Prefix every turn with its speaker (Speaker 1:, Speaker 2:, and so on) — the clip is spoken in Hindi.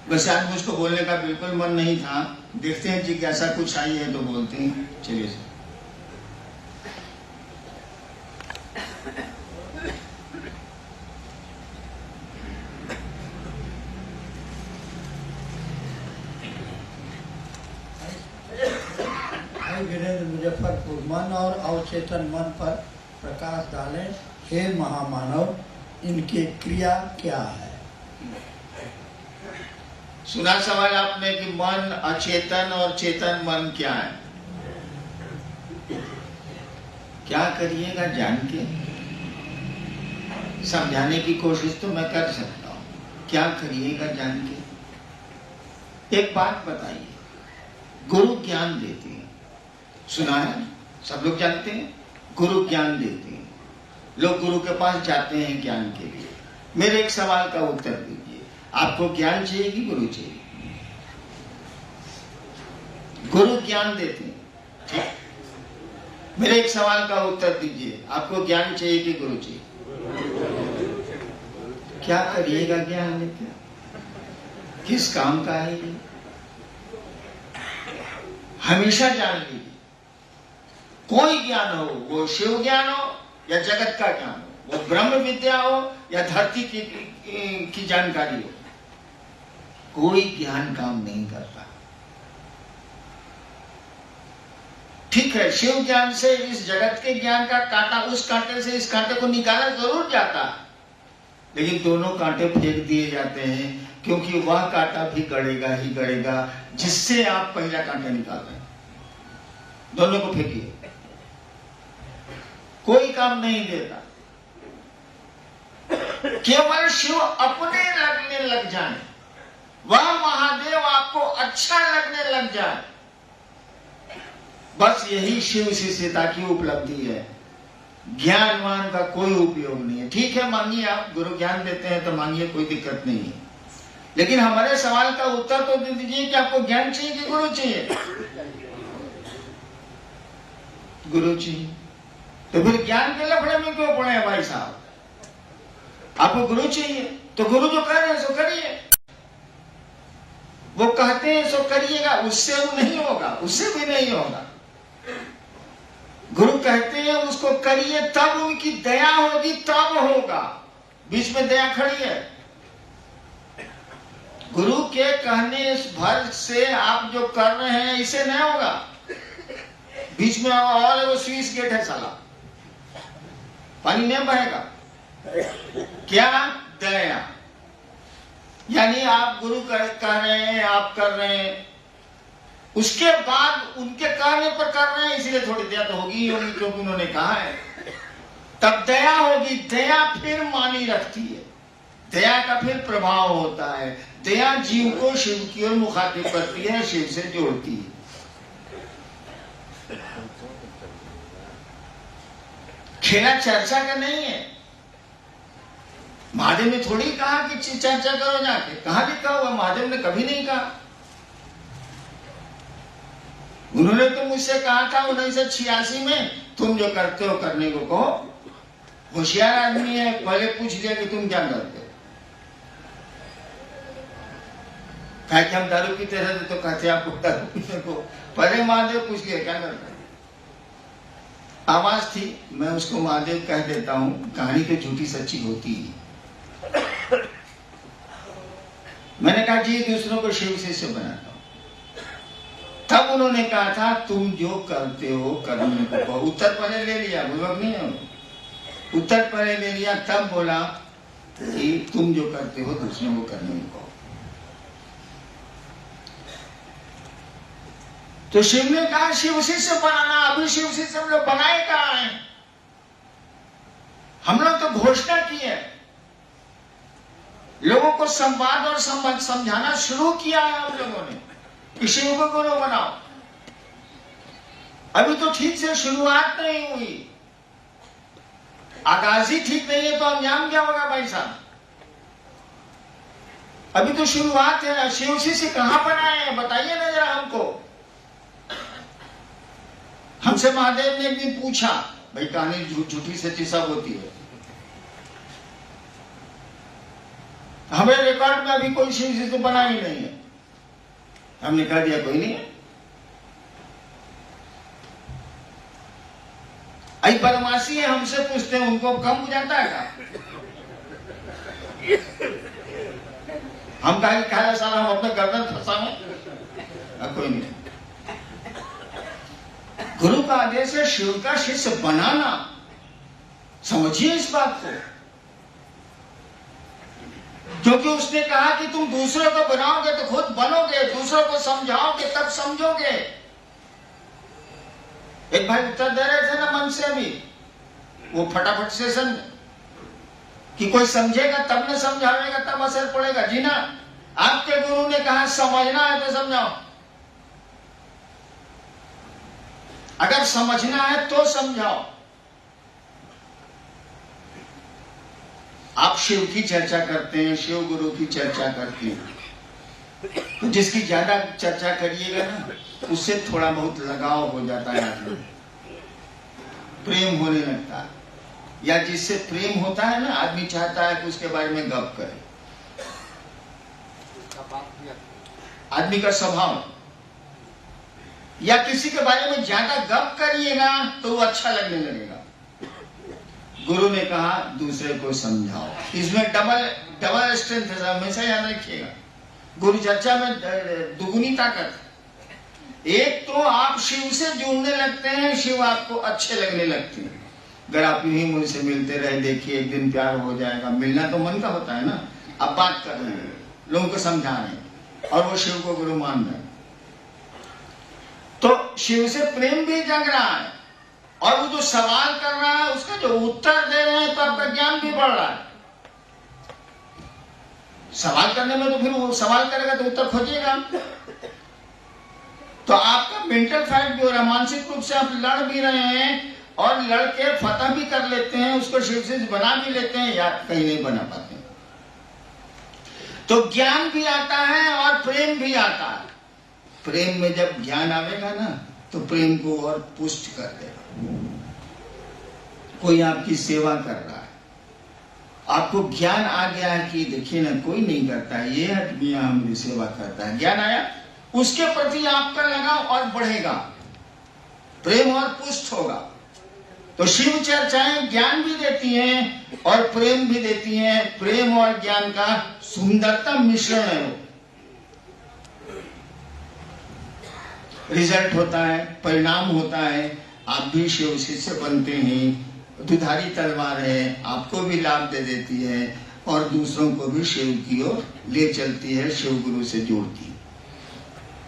Speaker 1: वैसे आज मुझको बोलने का बिल्कुल मन नहीं था, देखते हैं जिज्ञासा कुछ आई है तो बोलते हैं। चलिए सर।
Speaker 2: वीरेंद्र मुजफ्फरपुर, मन और अवचेतन मन पर प्रकाश डालें। हे महामानव, इनकी क्रिया क्या है?
Speaker 1: सुना सवाल आपने कि मन अचेतन और चेतन मन क्या है? क्या करिएगा जान के? समझाने की कोशिश तो मैं कर सकता हूं, क्या करिएगा जान के? एक बात बताइए, गुरु ज्ञान देते हैं, सुना है, सब लोग जानते हैं, गुरु ज्ञान देते हैं, लोग गुरु के पास जाते हैं ज्ञान के लिए। मेरे एक सवाल का उत्तर दीजिए, आपको ज्ञान चाहिए कि गुरु चाहिए? गुरु ज्ञान देते हैं, ठीक। मेरे एक सवाल का उत्तर दीजिए, आपको ज्ञान चाहिए कि गुरु चाहिए? क्या करिएगा ज्ञान लेकर? किस काम का है ये? हमेशा जान लीजिए, कोई ज्ञान हो, वो शिव ज्ञान हो या जगत का ज्ञान हो, वो ब्रह्म विद्या हो या धरती की जानकारी हो, कोई ज्ञान काम नहीं करता। ठीक है, शिव ज्ञान से इस जगत के ज्ञान का कांटा, उस कांटे से इस कांटे को निकाला जरूर जाता, लेकिन दोनों कांटे फेंक दिए जाते हैं, क्योंकि वह कांटा भी गड़ेगा ही गड़ेगा जिससे आप पहला कांटा निकाल रहे हैं। दोनों को फेंकिए, कोई काम नहीं देता। केवल शिव अपने लगने लग जाए, वह महादेव आपको अच्छा लगने लग जाए, बस यही शिव शिष्यता की उपलब्धि है। ज्ञानवान का कोई उपयोग नहीं है। ठीक है, मांगिए, आप गुरु ज्ञान देते हैं तो मांगिए, कोई दिक्कत नहीं है, लेकिन हमारे सवाल का उत्तर तो दे दीजिए कि आपको ज्ञान चाहिए कि गुरु चाहिए? गुरु चाहिए। तो फिर ज्ञान के लफड़े में क्यों पड़े हैं भाई साहब? आपको गुरु चाहिए तो गुरु जो कह रहे हैं सो करिए, वो कहते हैं सो करिएगा, उससे वो नहीं होगा, उससे भी नहीं होगा। गुरु कहते हैं उसको करिए, तब उनकी दया होगी, तब होगा। बीच में दया खड़ी है? गुरु के कहने भर से आप जो कर रहे हैं इसे नहीं होगा। बीच में और वो स्विच गेट है साला, पानी नहीं बहेगा। क्या दया? यानी आप गुरु कह रहे हैं, आप कर रहे हैं, उसके बाद उनके कहने पर कर रहे हैं, इसलिए थोड़ी दया तो होगी ही होगी, क्योंकि उन्होंने कहा है, तब दया होगी। दया फिर मानी रखती है, दया का फिर प्रभाव होता है। दया जीव को शिव की ओर मुखातिब करती है, शिव से जोड़ती है। खेला चर्चा का नहीं है। महादेव ने थोड़ी कहा कि चर्चा करो जाके, कहां लिखा हुआ? महादेव ने कभी नहीं कहा। उन्होंने तो मुझसे कहा था 1986 में, तुम जो करते हो करने को कहो। होशियार आदमी है, पहले पूछ लिया कि तुम क्या करते हो। कहा कि हम दारू पीते रहते, तो कहते आपको दारू पीने को। पहले महादेव पूछ लिया क्या करते। आवाज थी, मैं उसको महादेव कह देता हूं, कहानी तो झूठी सच्ची होती है। मैंने कहा जी दूसरों को शिव शिष्य बनाता हूं। तब उन्होंने कहा था तुम जो करते हो करने को कहो। उत्तर पहले ले लिया, बुजुर्ग नहीं हो, उत्तर पहले ले लिया, तब बोला कि तुम जो करते हो दूसरों को करने को कहो। तो शिव ने कहा शिव शिष्य बनाना। अभी शिव शिष्य हम लोग बनाए कहां हैं? हम लोग तो घोषणा की है, लोगों को संवाद और समझाना शुरू किया है हम लोगों ने कि शिव को गुरु बनाओ। अभी तो ठीक से शुरुआत नहीं हुई, आगाज ही ठीक नहीं है तो अंजाम क्या होगा भाई साहब? अभी तो शुरुआत है ना। शिव शिष्य कहां बनाए हैं बताइए ना जरा हमको। हमसे महादेव ने एक दिन पूछा, भाई कहानी झूठी सच्ची सब होती है। हमें रिकॉर्ड में अभी कोई शिव जी तो बना ही नहीं है। हमने कह दिया कोई नहीं है। आई बदमाशी है, हमसे पूछते हैं, उनको कम हो जाता है क्या? हम कहा कि कहा साला हम अपने गर्दन फंसाएं? कोई नहीं। गुरु का आदेश है शिव का शिष्य बनाना। समझिए इस बात को, क्योंकि उसने कहा कि तुम दूसरों को बनाओगे तो खुद बनोगे, दूसरों को समझाओगे तब समझोगे। एक भाई उत्तर दे रहे थे ना मन से अभी, वो फटाफट सेशन कि कोई समझेगा तब न समझावेगा तब असर पड़ेगा। जी ना, आपके गुरु ने कहा समझना है तो समझाओ, अगर समझना है तो समझाओ। आप शिव की चर्चा करते हैं, शिव गुरु की चर्चा करते हैं, तो जिसकी ज्यादा चर्चा करिएगा ना उससे थोड़ा बहुत लगाव हो जाता है, आदमी प्रेम होने लगता है, या जिससे प्रेम होता है ना आदमी चाहता है कि उसके बारे में गप करे। आदमी का स्वभाव, या किसी के बारे में ज्यादा गप करिएगा तो वो अच्छा लगने लगेगा। गुरु ने कहा दूसरे को समझाओ, इसमें डबल स्ट्रेंथ है, हमेशा याद रखिएगा। गुरु चर्चा में दुगुनी ताकत। एक तो आप शिव से जुड़ने लगते हैं, शिव आपको अच्छे लगने लगते हैं। अगर आप यूं ही मुझसे मिलते रहे, देखिए एक दिन प्यार हो जाएगा। मिलना तो मन का होता है ना, आप बात कर रहे हैं, लोगों को समझा रहे हैं और वो शिव को गुरु मान रहे हैं, तो शिव से प्रेम भी जग रहा है, और वो जो सवाल कर रहा है उसका जो उत्तर दे रहे हैं तो आपका ज्ञान भी बढ़ रहा है। सवाल करने में तो फिर वो सवाल करेगा तो उत्तर खोजिएगा, तो आपका मेंटल फाइट भी हो रहा है, मानसिक रूप से आप लड़ भी रहे हैं और लड़के फतह भी कर लेते हैं, उसको शिव से बना भी लेते हैं या कहीं नहीं बना पाते। तो ज्ञान भी आता है और प्रेम भी आता है। प्रेम में जब ज्ञान आवेगा ना तो प्रेम को और पुष्ट कर देगा। कोई आपकी सेवा कर रहा है, आपको ज्ञान आ गया है कि देखिए ना कोई नहीं करता है, ये आदमी हमारी सेवा करता है, ज्ञान आया, उसके प्रति आपका लगाव और बढ़ेगा, प्रेम और पुष्ट होगा। तो शिव चर्चाएं ज्ञान भी देती हैं और प्रेम भी देती हैं। प्रेम और ज्ञान का सुंदरतम मिश्रण है वो। रिजल्ट होता है, परिणाम होता है, आप भी शिव शिष्य बनते हैं। दुधारी तलवार है, आपको भी लाभ दे देती है और दूसरों को भी शिव की ओर ले चलती है, शिव गुरु से जोड़ती है।